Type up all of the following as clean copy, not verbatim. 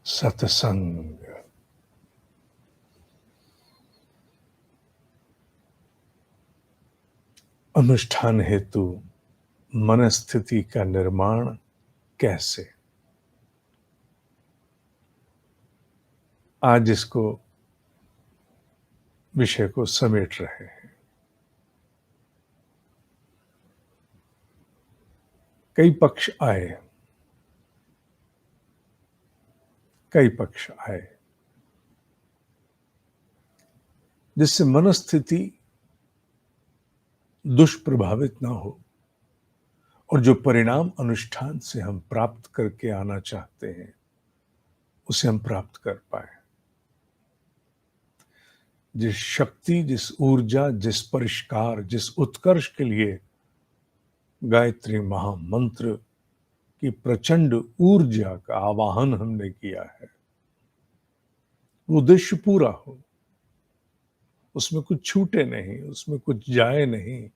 सत्संग। अनुष्ठान हेतु मनस्थिति का निर्माण कैसे? आज इसको विषय को समेट रहे हैं। कई पक्ष आए, जिससे मनस्थिति दुष्प्रभावित ना हो और जो परिणाम अनुष्ठान से हम प्राप्त करके आना चाहते हैं उसे हम प्राप्त कर पाए। जिस शक्ति, जिस ऊर्जा, जिस परिष्कार, जिस उत्कर्ष के लिए गायत्री महामंत्र की प्रचंड ऊर्जा का आवाहन हमने किया है, वो उद्देश्य पूरा हो, उसमें कुछ छूटे नहीं, उसमें कुछ जाए नहीं।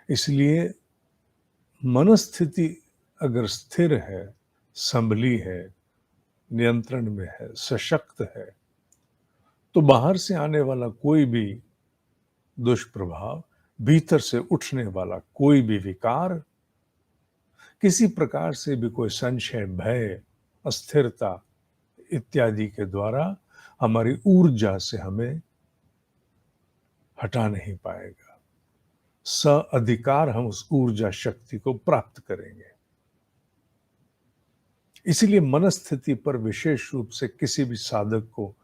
इसलिए मनस्थिति अगर स्थिर है, संभली है, नियंत्रण में है, सशक्त है, तो बाहर से आने वाला कोई भी दुष्प्रभाव, भीतर से उठने वाला कोई भी विकार, किसी प्रकार से भी कोई संशय, भय, अस्थिरता इत्यादि के द्वारा हमारी ऊर्जा से हमें हटा नहीं पाएगा। अधिकार हम उस ऊर्जा शक्ति को प्राप्त करेंगे। इसलिए मनस्थिति पर विशेष रूप से किसी भी साधक को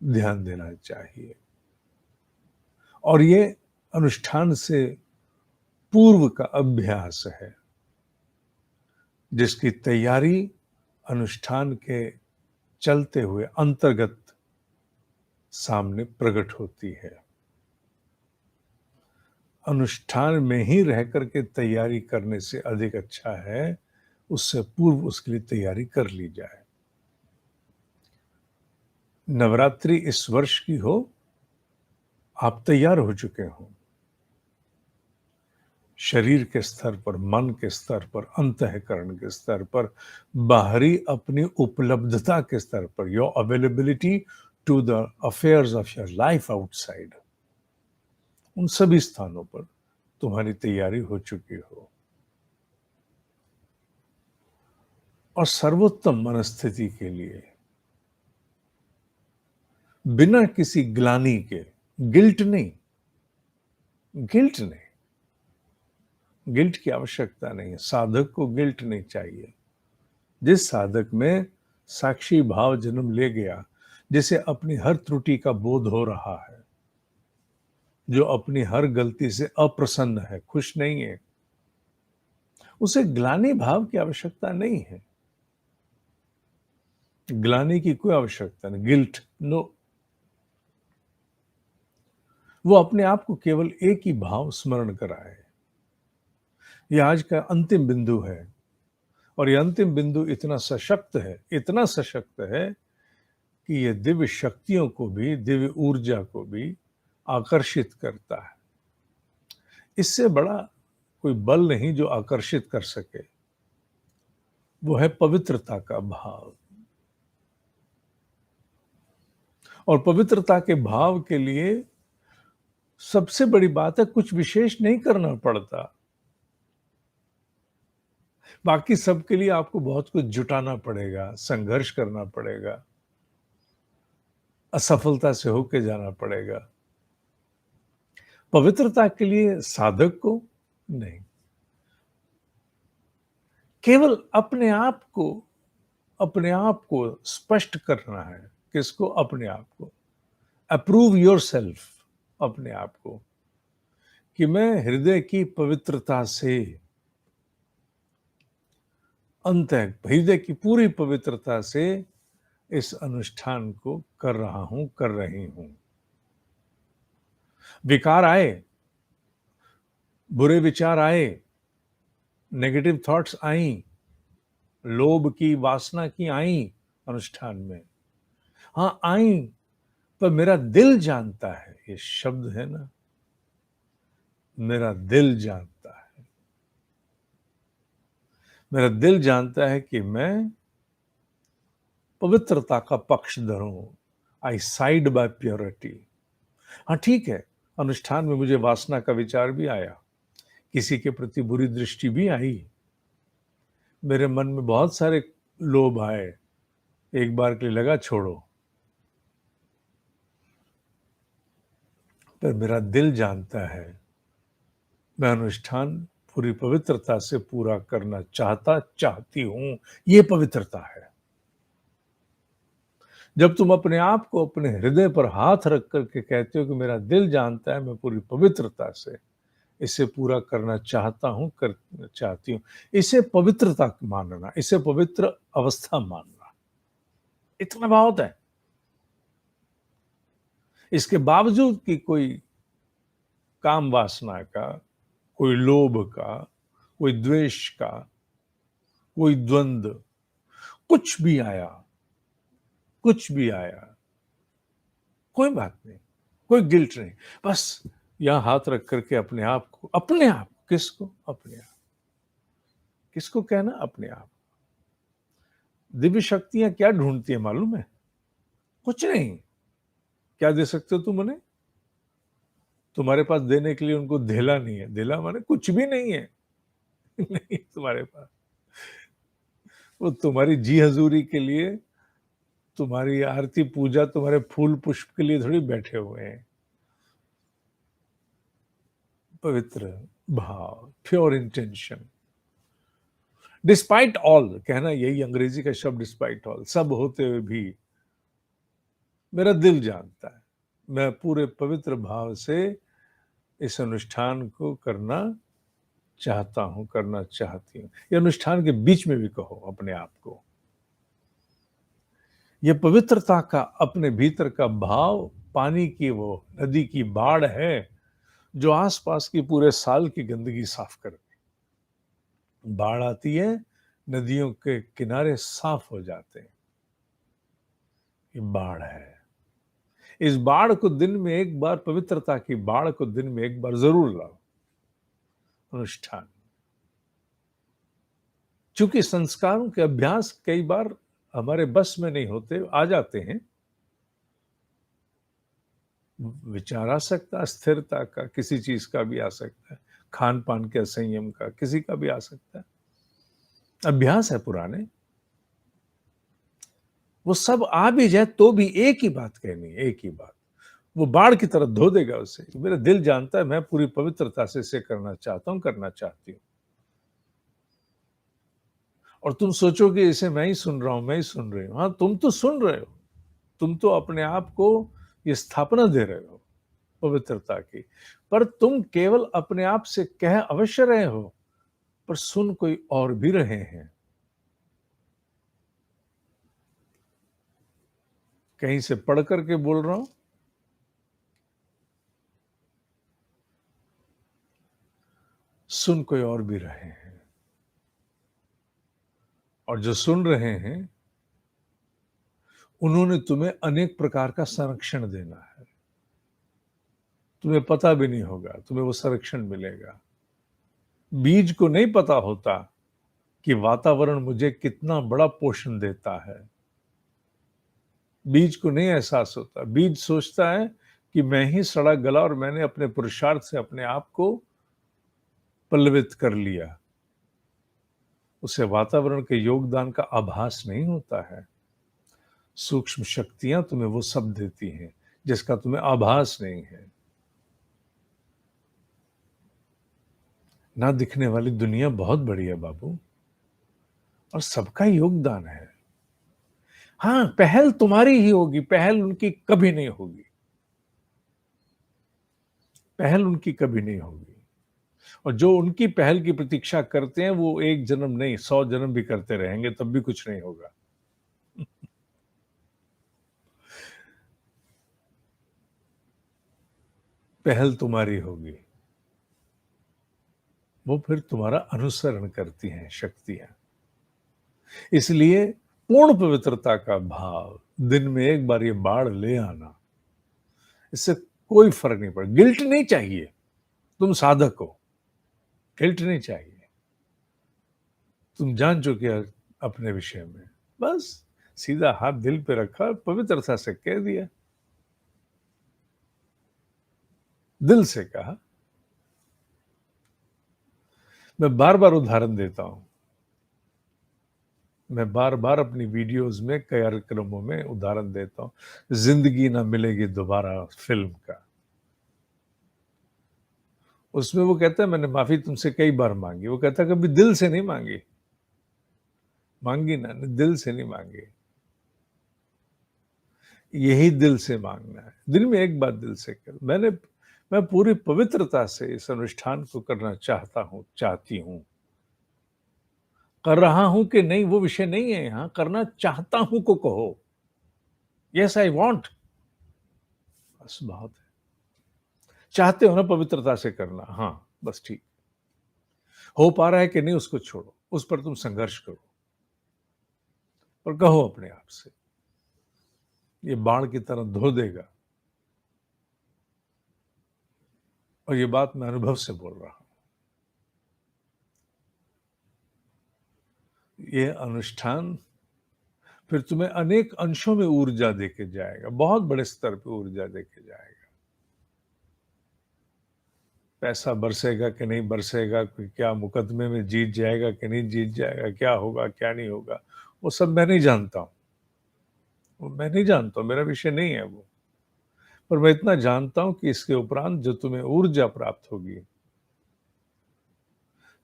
ध्यान देना चाहिए। और ये अनुष्ठान से पूर्व का अभ्यास है, जिसकी तैयारी अनुष्ठान के चलते हुए अंतर्गत सामने प्रकट होती है। अनुष्ठान में ही रह करके तैयारी करने से अधिक अच्छा है उससे पूर्व उसके लिए तैयारी कर ली जाए। नवरात्रि इस वर्ष की हो, आप तैयार हो चुके हो, शरीर के स्तर पर, मन के स्तर पर, अंतःकरण के स्तर पर, बाहरी अपनी उपलब्धता के स्तर पर, your availability to the affairs of your life outside, उन सभी स्थानों पर तुम्हारी तैयारी हो चुकी हो। और सर्वोत्तम मनस्थिति के लिए बिना किसी ग्लानि के, गिल्ट नहीं, गिल्ट की आवश्यकता नहीं है। साधक को गिल्ट नहीं चाहिए। जिस साधक में साक्षी भाव जन्म ले गया, जिसे अपनी हर त्रुटि का बोध हो रहा है, जो अपनी हर गलती से अप्रसन्न है, खुश नहीं है, उसे ग्लानि भाव की आवश्यकता नहीं है। ग्लानि की कोई आवश्यकता नहीं, गिल्ट नो। वो अपने आप को केवल एक ही भाव स्मरण कराए। यह आज का अंतिम बिंदु है, और यह अंतिम बिंदु इतना सशक्त है कि यह दिव्य शक्तियों को भी, दिव्य ऊर्जा को भी आकर्षित करता है। इससे बड़ा कोई बल नहीं जो आकर्षित कर सके। वो है पवित्रता का भाव। और पवित्रता के भाव के लिए सबसे बड़ी बात है, कुछ विशेष नहीं करना पड़ता। बाकी सबके लिए आपको बहुत कुछ जुटाना पड़ेगा, संघर्ष करना पड़ेगा, असफलता से होके जाना पड़ेगा। पवित्रता के लिए साधक को नहीं, केवल अपने आप को स्पष्ट करना है। किसको? अपने आप को। अप्रूव योरसेल्फ, अपने आप को, कि मैं हृदय की पवित्रता से, हृदय की पूरी पवित्रता से इस अनुष्ठान को कर रहा हूं, कर रही हूं। विकार आए, बुरे विचार आए, नेगेटिव थॉट्स आई, लोभ की, वासना की आई अनुष्ठान में, हां आई, पर मेरा दिल जानता है, ये शब्द है ना, मेरा दिल जानता है। मेरा दिल जानता है कि मैं पवित्रता का पक्ष धरूं। आई साइड बाय प्योरिटी। हाँ ठीक है, अनुष्ठान में मुझे वासना का विचार भी आया, किसी के प्रति बुरी दृष्टि भी आई, मेरे मन में बहुत सारे लोभ आए, एक बार के लिए लगा छोड़ो, पर मेरा दिल जानता है मैं अनुष्ठान पूरी पवित्रता से पूरा करना चाहती हूं। ये पवित्रता है। जब तुम अपने आप को अपने हृदय पर हाथ रख करके कहते हो कि मेरा दिल जानता है मैं पूरी पवित्रता से इसे पूरा करना चाहता हूं, करना चाहती हूं, इसे पवित्रता मानना, इसे पवित्र अवस्था मानना, इतना बहुत है। इसके बावजूद कि कोई काम वासना का, कोई लोभ का, कोई द्वेष का, कोई द्वंद, कुछ भी आया, कुछ भी आया, कोई बात नहीं, कोई गिल्ट नहीं। बस यहां हाथ रख करके अपने आप किसको, अपने आप किसको कहना, अपने आप। दिव्य शक्तियां क्या ढूंढती है मालूम है? कुछ नहीं। क्या दे सकते हो तुम उन्हें? तुम्हारे पास देने के लिए उनको धेला नहीं है। धेला माने कुछ भी नहीं है। नहीं तुम्हारे पास। वो तुम्हारी जी हजूरी के लिए, तुम्हारी आरती पूजा, तुम्हारे फूल पुष्प के लिए थोड़ी बैठे हुए हैं। पवित्र भाव, प्योर इंटेंशन। डिस्पाइट ऑल कहना, यही अंग्रेजी का शब्द डिस्पाइट ऑल, सब होते हुए भी मेरा दिल जानता है मैं पूरे पवित्र भाव से इस अनुष्ठान को करना चाहता हूं, करना चाहती हूं। ये अनुष्ठान के बीच में भी कहो अपने आप को। ये पवित्रता का अपने भीतर का भाव पानी की वो नदी की बाढ़ है जो आसपास की पूरे साल की गंदगी साफ कर दे। बाढ़ आती है, नदियों के किनारे साफ हो जाते हैं। ये बाढ़ है। इस बाढ़ को दिन में एक बार, पवित्रता की बाढ़ को दिन में एक बार जरूर लाओ। अनुष्ठान, चूंकि संस्कारों के अभ्यास कई बार हमारे बस में नहीं होते, आ जाते हैं। विचार आ सकता है स्थिरता का, किसी चीज का भी आ सकता है, खान पान के असंयम का किसी का भी आ सकता है। अभ्यास है पुराने। वो सब आ भी जाए तो भी एक ही बात कहनी है, एक ही बात। वो बाढ़ की तरह धो देगा उसे। मेरा दिल जानता है मैं पूरी पवित्रता से इसे करना चाहता हूं, करना चाहती हूं। और तुम सोचोगे इसे मैं ही सुन रहा हूं, मैं ही सुन रही हूं। हाँ, तुम तो सुन रहे हो। तुम तो अपने आप को ये स्थापना दे रहे हो पवित्रता की। पर तुम केवल अपने आप से कह अवश्य रहे हो, पर सुन कोई और भी रहे हैं। कहीं से पढ़ करके बोल रहा हूं, सुन कोई और भी रहे हैं। और जो सुन रहे हैं उन्होंने तुम्हें अनेक प्रकार का संरक्षण देना है। तुम्हें पता भी नहीं होगा, तुम्हें वो संरक्षण मिलेगा। बीज को नहीं पता होता कि वातावरण मुझे कितना बड़ा पोषण देता है। बीज को नहीं एहसास होता। बीज सोचता है कि मैं ही सड़ा गला और मैंने अपने पुरुषार्थ से अपने आप को पल्लवित कर लिया। उसे वातावरण के योगदान का आभास नहीं होता है। सूक्ष्म शक्तियां तुम्हें वो सब देती हैं जिसका तुम्हें आभास नहीं है। ना दिखने वाली दुनिया बहुत बड़ी है बाबू, और सबका योगदान है। हाँ, पहल तुम्हारी ही होगी, पहल उनकी कभी नहीं होगी। पहल उनकी कभी नहीं होगी। और जो उनकी पहल की प्रतीक्षा करते हैं वो एक जन्म नहीं 100 जन्म भी करते रहेंगे तब भी कुछ नहीं होगा। पहल तुम्हारी होगी। वो फिर तुम्हारा अनुसरण करती हैं शक्तियां। इसलिए पूर्ण पवित्रता का भाव, दिन में एक बार ये बाढ़ ले आना, इससे कोई फर्क नहीं पड़े। गिल्ट नहीं चाहिए। तुम साधक हो, गिल्ट नहीं चाहिए। तुम जान चुके हो अपने विषय में। बस सीधा हाथ दिल पे रखा, पवित्रता से कह दिया, दिल से कहा। मैं बार-बार उदाहरण देता हूँ। मैं बार-बार अपनी वीडियोज़ में, कार्यक्रमों में उदाहरण देता हूँ। ज़िंदगी ना मिलेगी दोबारा फ़िल्म का। उसमें वो कहता है मैंने माफ़ी तुमसे कई बार माँगी। वो कहता है कभी दिल से नहीं माँगी। माँगी ना, दिल से नहीं माँगी। यही दिल से माँगना है। दिन में एक बार दिल से कर मैं पूरी पवित्रता से इस अनुष्ठान को करना चाहता हूँ, चाहती हूँ। कर रहा हूँ कि नहीं वो विषय नहीं है यहाँ, करना चाहता हूँ को कहो। येस आई वांट, बस बहुत है। चाहते हो ना पवित्रता से करना, हाँ, बस ठीक। हो पा रहा है कि नहीं उसको छोड़ो, उस पर तुम संघर्ष करो। और कहो अपने आप से, ये बाण की तरह धो देगा। और ये बात मैं अनुभव से बोल रहा हूँ। ये अनुष्ठान फिर तुम्हें अनेक अंशों में ऊर्जा देके जाएगा, बहुत बड़े स्तर पे ऊर्जा देके जाएगा। पैसा बरसेगा कि नहीं बरसेगा, कोई क्या मुकदमे में जीत जाएगा कि नहीं जीत जाएगा, क्या होगा, क्या नहीं होगा, वो सब मैं नहीं जानता हूँ। वो मैं नहीं जानता हूँ, मेरा विषय नहीं है वो। पर मैं इतना जानता हूँ कि इसके उपरांत जो तुम्हें ऊर्जा प्राप्त होगी,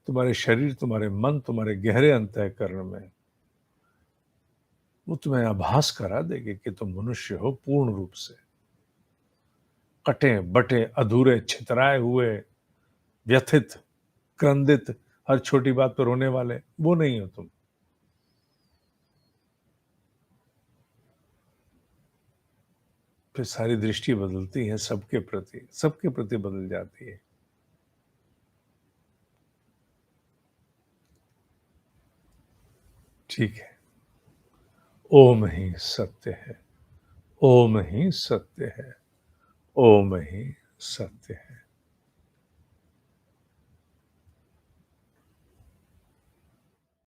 तुम्हारे शरीर, तुम्हारे मन, तुम्हारे गहरे अंतःकरण में, वो तुम्हें आभास करा देगी कि तुम मनुष्य हो पूर्ण रूप से। कटे-बटे, अधूरे, छितराए हुए, व्यथित, क्रंदित, हर छोटी बात पर रोने वाले, वो नहीं हो तुम। फिर सारी दृष्टि बदलती है सबके प्रति बदल जाती है। ठीक है। ओम ही सत्य है, ओम ही सत्य है, ओम ही सत्य है।